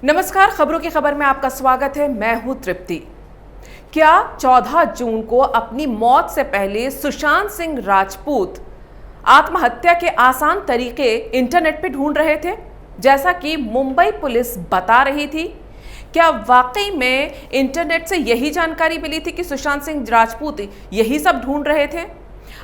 नमस्कार, खबरों की खबर में आपका स्वागत है। मैं हूं तृप्ति। क्या 14 जून को अपनी मौत से पहले सुशांत सिंह राजपूत आत्महत्या के आसान तरीके इंटरनेट पे ढूंढ रहे थे, जैसा कि मुंबई पुलिस बता रही थी? क्या वाकई में इंटरनेट से यही जानकारी मिली थी कि सुशांत सिंह राजपूत यही सब ढूंढ रहे थे?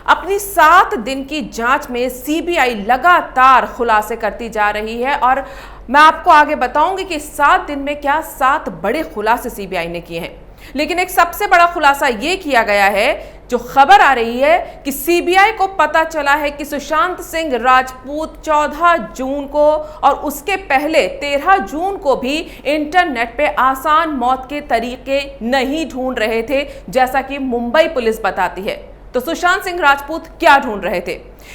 अपनी 7 दिन की जांच में सीबीआई लगातार खुलासे करती जा रही है और मैं आपको आगे बताऊंगी कि 7 दिन में क्या 7 बड़े खुलासे सीबीआई ने किए हैं। लेकिन एक सबसे बड़ा खुलासा यह किया गया है, जो खबर आ रही है कि सीबीआई को पता चला है कि सुशांत सिंह राजपूत 14 जून को और उसके पहले 13 जून को भी इंटरनेट पे आसान मौत के तरीके नहीं ढूंढ रहे थे, जैसा कि मुंबई पुलिस बताती है। तो सुशांत सिंह राजपूत क्या ढूंढ रहे थे?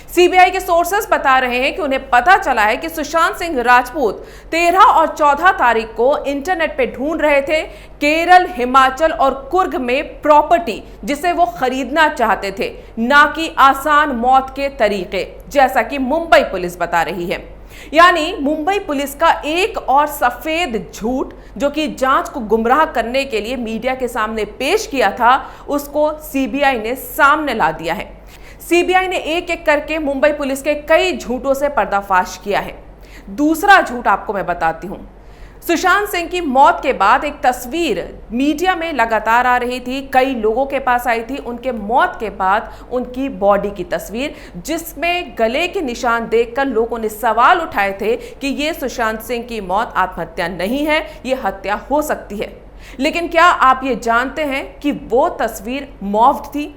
सीबीआई के सोर्सेस बता रहे हैं कि उन्हें पता चला है कि सुशांत सिंह राजपूत 13 और 14 तारीख को इंटरनेट पे ढूंढ रहे थे केरल, हिमाचल और कुर्ग में प्रॉपर्टी, जिसे वो खरीदना चाहते थे, ना कि आसान मौत के तरीके, जैसा कि मुंबई पुलिस बता रही है। यानी मुंबई पुलिस का एक और सफेद झूठ, जो कि जांच को गुमराह करने के लिए मीडिया के सामने पेश किया था, उसको सीबीआई ने सामने ला दिया है। सीबीआई ने एक एक करके मुंबई पुलिस के कई झूठों से पर्दाफाश किया है। दूसरा झूठ आपको मैं बताती हूं। सुशांत सिंह की मौत के बाद एक तस्वीर मीडिया में लगातार आ रही थी, कई लोगों के पास आई थी, उनके मौत के बाद उनकी बॉडी की तस्वीर, जिसमें गले के निशान देखकर लोगों ने सवाल उठाए थे कि ये सुशांत सिंह की मौत आत्महत्या नहीं है, ये हत्या हो सकती है। लेकिन क्या आप ये जानते हैं कि वो तस्वीर मॉर्फ्ड थी,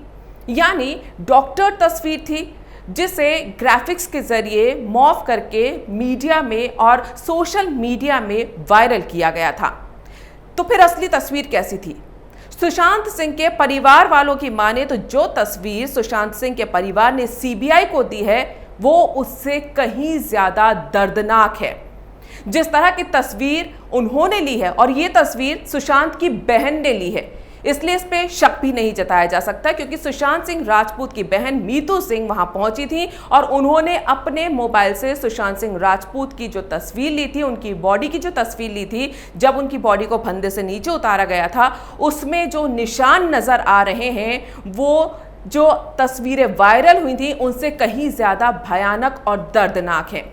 यानी डॉक्टर तस्वीर थी, जिसे ग्राफिक्स के जरिए मॉर्फ करके मीडिया में और सोशल मीडिया में वायरल किया गया था। तो फिर असली तस्वीर कैसी थी? सुशांत सिंह के परिवार वालों की माने तो जो तस्वीर सुशांत सिंह के परिवार ने सीबीआई को दी है, वो उससे कहीं ज्यादा दर्दनाक है। जिस तरह की तस्वीर उन्होंने ली है, और ये तस्वीर सुशांत की बहन ने ली है, इसलिए इस पे शक भी नहीं जताया जा सकता, क्योंकि सुशांत सिंह राजपूत की बहन मीतू सिंह वहां पहुंची थी और उन्होंने अपने मोबाइल से सुशांत सिंह राजपूत की जो तस्वीर ली थी, उनकी बॉडी की जो तस्वीर ली थी, जब उनकी बॉडी को फंदे से नीचे उतारा गया था, उसमें जो निशान नजर आ रहे हैं, वो जो तस्वीरें वायरल हुई थी उनसे कहीं ज्यादा भयानक और दर्दनाक है।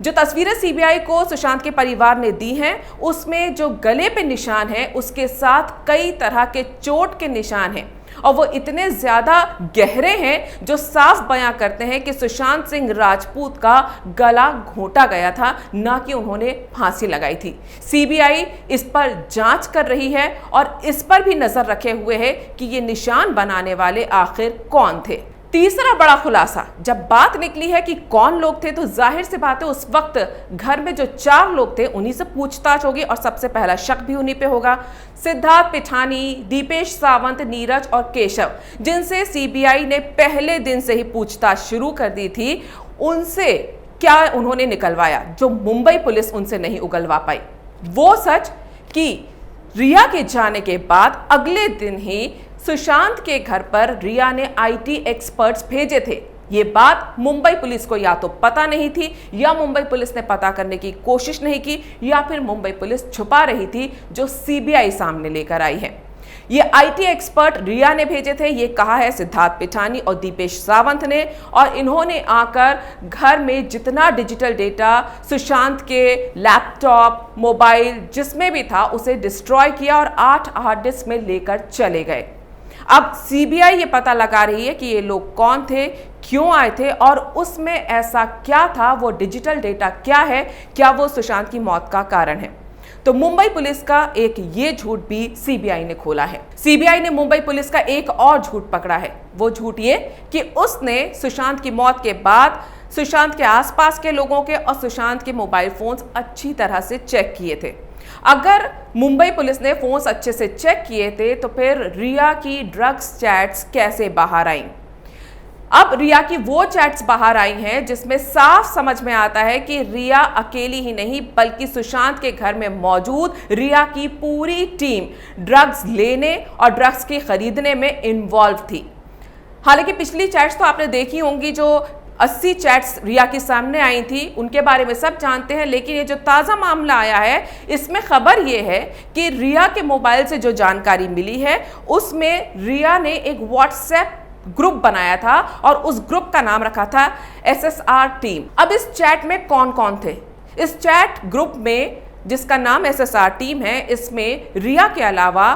जो तस्वीरें सीबीआई को सुशांत के परिवार ने दी हैं, उसमें जो गले पे निशान है, उसके साथ कई तरह के चोट के निशान हैं, और वो इतने ज्यादा गहरे हैं जो साफ बयां करते हैं कि सुशांत सिंह राजपूत का गला घोंटा गया था, ना कि उन्होंने फांसी लगाई थी। सीबीआई इस पर जांच कर रही है और इस पर भी नजर रखे हुए है कि ये निशान बनाने वाले आखिर कौन थे। तीसरा बड़ा खुलासा, जब बात निकली है कि कौन लोग थे, तो जाहिर सी बात है उस वक्त घर में जो 4 लोग थे उन्हीं से पूछताछ होगी, और सबसे पहला शक भी उन्हीं पे होगा। सिद्धार्थ पिठानी, दीपेश सावंत, नीरज और केशव, जिनसे सीबीआई ने पहले दिन से ही पूछताछ शुरू कर दी थी, उनसे क्या उन्होंने निकलवाया जो मुंबई पुलिस उनसे नहीं उगलवा पाई? वो सच कि रिया के जाने के बाद अगले दिन ही सुशांत के घर पर रिया ने आईटी एक्सपर्ट्स भेजे थे। ये बात मुंबई पुलिस को या तो पता नहीं थी, या मुंबई पुलिस ने पता करने की कोशिश नहीं की, या फिर मुंबई पुलिस छुपा रही थी, जो सीबीआई सामने लेकर आई है। ये आईटी एक्सपर्ट रिया ने भेजे थे, ये कहा है सिद्धार्थ पिठानी और दीपेश सावंत ने, और इन्होंने आकर घर में जितना डिजिटल डेटा सुशांत के लैपटॉप, मोबाइल, जिसमें भी था, उसे डिस्ट्रॉय किया और 8 हार्ड डिस्क में लेकर चले गए। अब सीबीआई ये पता लगा रही है कि ये लोग कौन थे, क्यों आए थे, और उसमें ऐसा क्या था, वो डिजिटल डेटा क्या है, क्या वो सुशांत की मौत का कारण है? तो मुंबई पुलिस का एक ये झूठ भी सीबीआई ने खोला है। सीबीआई ने मुंबई पुलिस का एक और झूठ पकड़ा है। वो झूठ ये कि उसने सुशांत की मौत के बाद सुशांत के आसपास के लोगों के और सुशांत के मोबाइल फोन्स अच्छी तरह से चेक किए थे। अगर मुंबई पुलिस ने फोन्स अच्छे से चेक किए थे, तो फिर रिया की ड्रग्स चैट्स कैसे बाहर आई? अब रिया की वो चैट्स बाहर आई हैं जिसमें साफ समझ में आता है कि रिया अकेली ही नहीं, बल्कि सुशांत के घर में मौजूद रिया की पूरी टीम ड्रग्स लेने और ड्रग्स की खरीदने में इन्वॉल्व थी। हालांकि पिछली चैट्स तो आपने देखी होंगी, जो 80 चैट्स रिया की सामने आई थी, उनके बारे में सब जानते हैं। लेकिन ये जो ताज़ा मामला आया है, इसमें खबर ये है कि रिया के मोबाइल से जो जानकारी मिली है उसमें रिया ने एक व्हाट्सएप ग्रुप बनाया था और उस ग्रुप का नाम रखा था SSR टीम। अब इस चैट में कौन कौन थे? इस चैट ग्रुप में जिसका नाम SSR टीम है, इसमें रिया के अलावा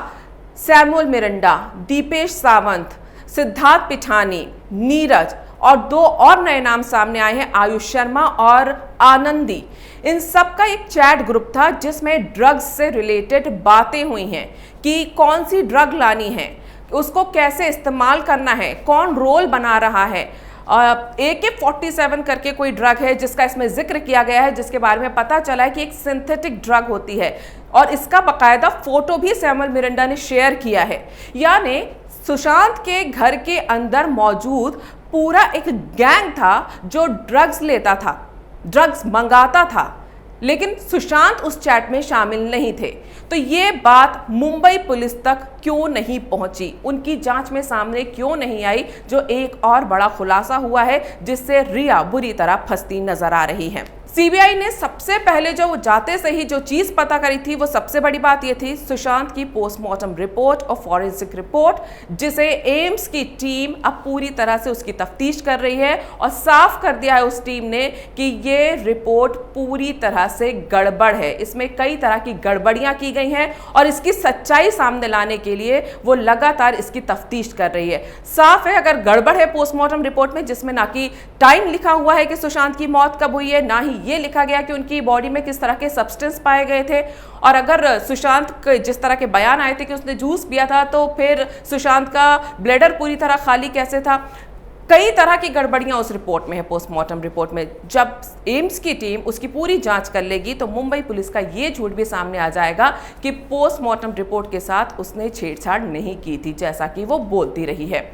सैमुअल मिरंडा, दीपेश सावंत, सिद्धार्थ पिठानी, नीरज और 2 और नए नाम सामने आए हैं, आयुष शर्मा और आनंदी। इन सब का एक चैट ग्रुप था जिसमें ड्रग्स से रिलेटेड बातें हुई हैं कि कौन सी ड्रग लानी है, उसको कैसे इस्तेमाल करना है, कौन रोल बना रहा है। AK-47 करके कोई ड्रग है जिसका इसमें जिक्र किया गया है, जिसके बारे में पता चला है कि एक सिंथेटिक ड्रग होती है और इसका बाकायदा फोटो भी सैमुअल मिरंडा ने शेयर किया है। यानी सुशांत के घर के अंदर मौजूद पूरा एक गैंग था जो ड्रग्स लेता था, ड्रग्स मंगाता था, लेकिन सुशांत उस चैट में शामिल नहीं थे। तो ये बात मुंबई पुलिस तक क्यों नहीं पहुंची, उनकी जांच में सामने क्यों नहीं आई, जो एक और बड़ा खुलासा हुआ है जिससे रिया बुरी तरह फंसती नजर आ रही है। सीबीआई ने सबसे पहले जो जाते से ही जो चीज पता करी थी, वो सबसे बड़ी बात ये थी सुशांत की पोस्टमार्टम रिपोर्ट और फॉरेंसिक रिपोर्ट, जिसे एम्स की टीम अब पूरी तरह से उसकी तफ्तीश कर रही है और साफ कर दिया है उस टीम ने कि ये रिपोर्ट पूरी तरह से गड़बड़ है, इसमें कई तरह की गड़बड़ियां की गई हैं और इसकी सच्चाई सामने लाने के लिए वो लगातार इसकी तफ्तीश कर रही है। साफ है अगर गड़बड़ है पोस्टमार्टम रिपोर्ट में, जिसमें ना कि टाइम लिखा हुआ है कि सुशांत की मौत कब हुई है, ना ही ये लिखा गया कि उनकी बॉडी में किस तरह के सब्सटेंस पाए गए थे, और अगर सुशांत के जिस तरह के बयान आए थे कि उसने जूस पिया था, तो फिर सुशांत का ब्लैडर पूरी तरह खाली कैसे था। कई तरह की गड़बड़ियां उस रिपोर्ट में है, पोस्टमार्टम रिपोर्ट में। जब एम्स की टीम उसकी पूरी जांच कर लेगी तो मुंबई पुलिस का ये झूठ भी सामने आ जाएगा कि पोस्टमार्टम रिपोर्ट के साथ उसने छेड़छाड़ नहीं की थी, जैसा कि वो बोलती रही है।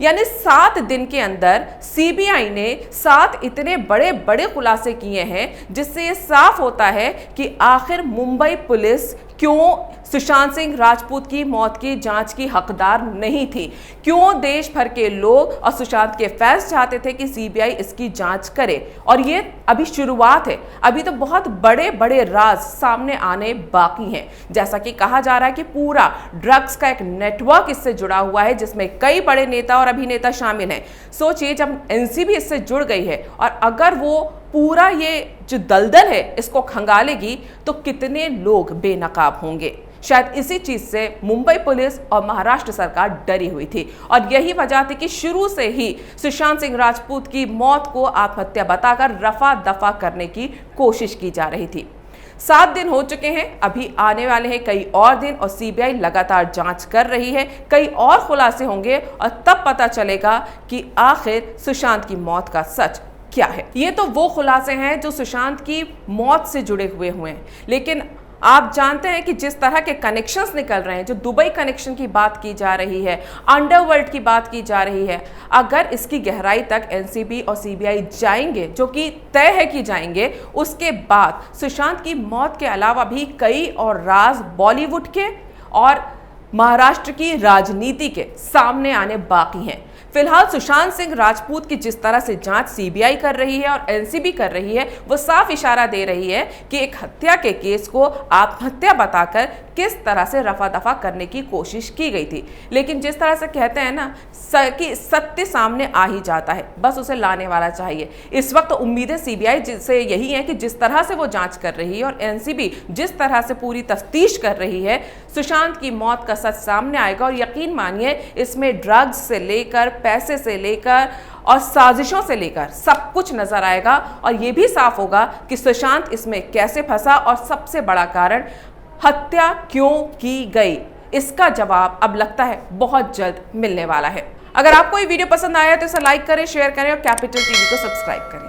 यानी 7 दिन के अंदर सीबीआई ने 7 इतने बड़े बड़े खुलासे किए हैं, जिससे ये साफ होता है कि आखिर मुंबई पुलिस क्यों सुशांत सिंह राजपूत की मौत की जांच की हकदार नहीं थी, क्यों देश भर के लोग और सुशांत के फैंस चाहते थे कि सीबीआई इसकी जांच करे। और ये अभी शुरुआत है, अभी तो बहुत बड़े बड़े राज सामने आने बाकी हैं। जैसा कि कहा जा रहा है कि पूरा ड्रग्स का एक नेटवर्क इससे जुड़ा हुआ है, जिसमें कई बड़े नेता और अभिनेता शामिल हैं। सोचिए जब एनसीबी इससे जुड़ गई है और अगर वो पूरा ये जो दलदल है इसको खंगालेगी तो कितने लोग बेनकाब होंगे। शायद इसी चीज से मुंबई पुलिस और महाराष्ट्र सरकार डरी हुई थी और यही वजह थी कि शुरू से ही सुशांत सिंह राजपूत की मौत को आत्महत्या बताकर रफा दफा करने की कोशिश की जा रही थी। 7 दिन हो चुके हैं, अभी आने वाले हैं कई और दिन और सीबीआई लगातार जांच कर रही है। कई और खुलासे होंगे और तब पता चलेगा कि आखिर सुशांत की मौत का सच क्या है। ये तो वो खुलासे हैं जो सुशांत की मौत से जुड़े हुए हैं, लेकिन आप जानते हैं कि जिस तरह के कनेक्शंस निकल रहे हैं, जो दुबई कनेक्शन की बात की जा रही है, अंडरवर्ल्ड की बात की जा रही है, अगर इसकी गहराई तक एनसीबी और सीबीआई जाएंगे, जो कि तय है कि जाएंगे, उसके बाद सुशांत की मौत के अलावा भी कई और राज बॉलीवुड के और महाराष्ट्र की राजनीति के सामने आने बाकी हैं। फिलहाल सुशांत सिंह राजपूत की जिस तरह से जांच सीबीआई कर रही है और एनसीबी कर रही है, वो साफ इशारा दे रही है कि एक हत्या के केस को आत्महत्या बताकर किस तरह से रफा दफा करने की कोशिश की गई थी। लेकिन जिस तरह से कहते हैं ना कि सत्य सामने आ ही जाता है, बस उसे लाने वाला चाहिए। इस वक्त उम्मीदें सीबीआई से यही है कि जिस तरह से वो जांच कर रही है और एनसीबी जिस तरह से पूरी तफ्तीश कर रही है, सुशांत की मौत का सच सामने आएगा और यकीन मानिए इसमें ड्रग्स से लेकर पैसे से लेकर और साजिशों से लेकर सब कुछ नजर आएगा और यह भी साफ होगा कि सुशांत इसमें कैसे फंसा और सबसे बड़ा कारण हत्या क्यों की गई, इसका जवाब अब लगता है बहुत जल्द मिलने वाला है। अगर आपको ये वीडियो पसंद आया तो इसे लाइक करें, शेयर करें और कैपिटल टीवी को सब्सक्राइब करें।